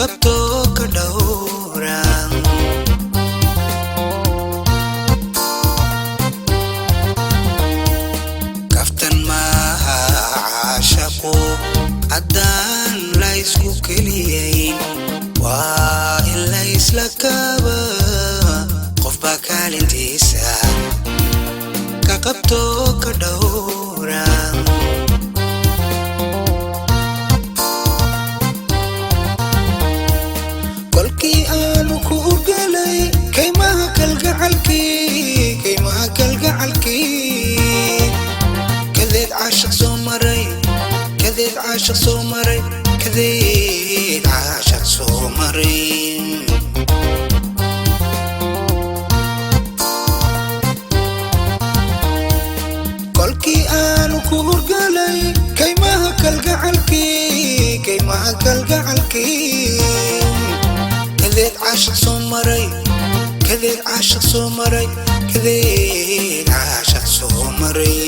qabto ka dhowran kaftan maaha caashaqo haddaan la isku keliyayn waa in la isla kaaba qofba kaalintiisa ka qabto ka dhowran kolkii aanu ku urgalay kaymaha kalgacalkii kadeed caashaq soo maray kadeed caashaq soo maray kadeed caashaq soo maray kolkii aanu ku urgalay kaymaha kalgacalkii kadeed caashaq soo maray kadeed caashaq soo maray kadeed caashaq soo maray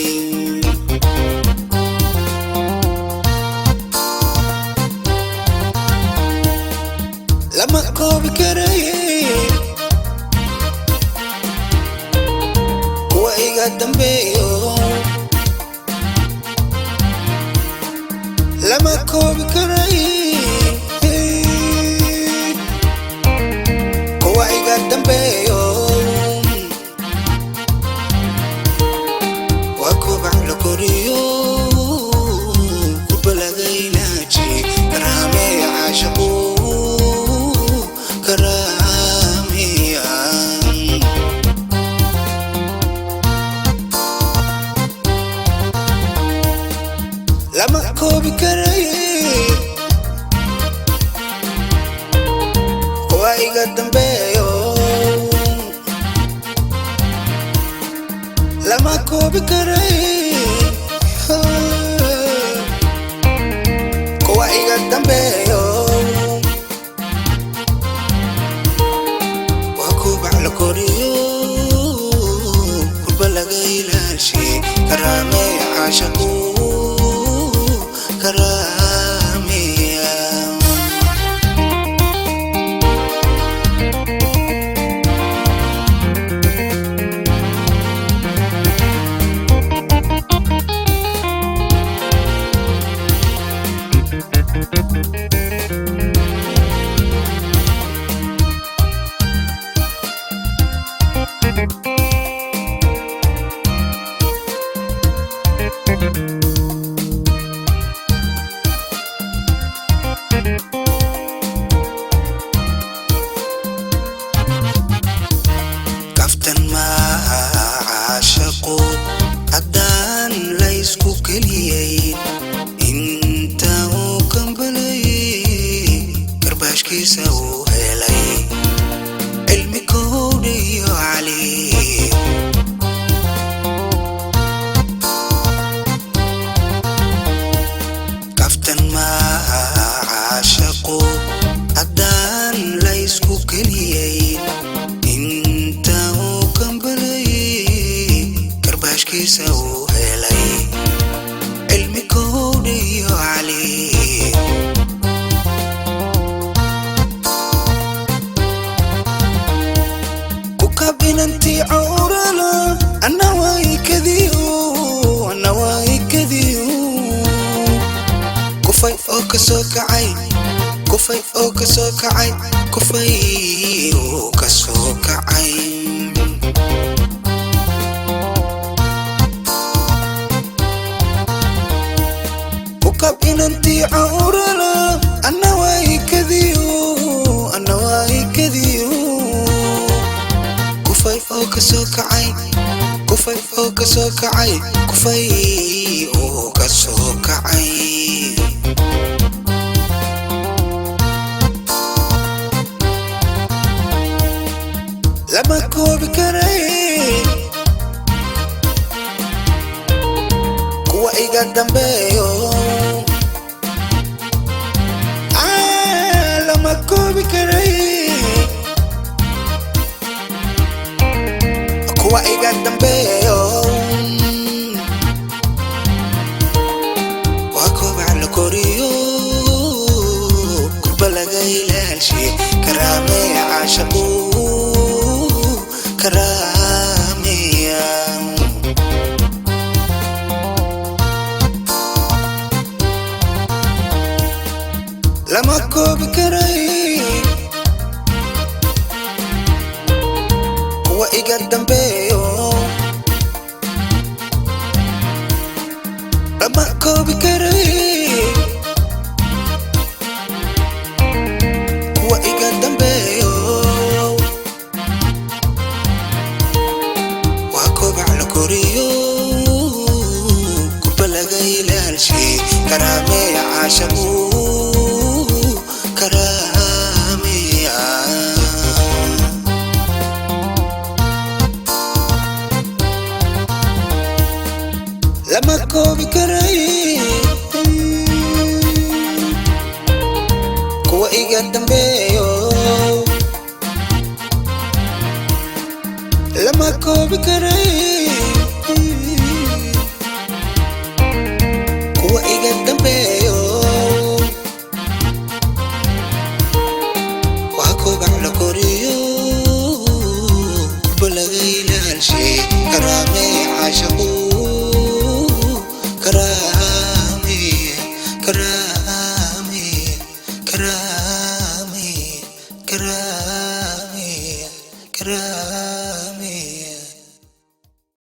lama koobi karaye kuwa iga dambeeyo lama koobi karaye kuwa iga dambeeyo waa kubac la koriyo kurba laga ilaaji karaameeya caashaqo lama koobi karaye kuwa iga dambeeyo lama koobi karaye kuwa iga dambeeyo waa kubac la koriyo kurba laga ilaashi karaameeya caashaqo كرامية kaftan maaha caashaqo haddaan la isku keliyayn inta uu kambalayay garbaashkiisa uu helay cilmi kowdha iyo cali kaftan maaha caashaqo haddaan la isku keliyayn inta uu kambalayay garbaashkiisa uu helay cilmi kowdha iyo cali ku kabinantii cawrala anna waa ikadiyo kufay oo ka soo kacay kufay oo ka soo kacay kufay oo ka soo kacay ku kabinantii cawrala anna waa ikadiyo kufay oo ka soo kacay kufay oo ka soo kacay kufay oo ka soo kacay lama koobi karaye kuwa iga dambeeyo lama koobi karaye kuwa iga dambeeyo waa kubac la koriyo kurba laga ilaahay iga dambeeyo lama koobi karay kuwa iga dambeeyo waa kobac la koriyo kuba laga ilaalshay karaameeya caashabu karaameeya lama koobi karay kuwa iga dambeeyo lama koobi karay kuwa iga dambeeyo waa kobac la koriyo kuba laga ilaalshay karaameeya caashabu karami karami karami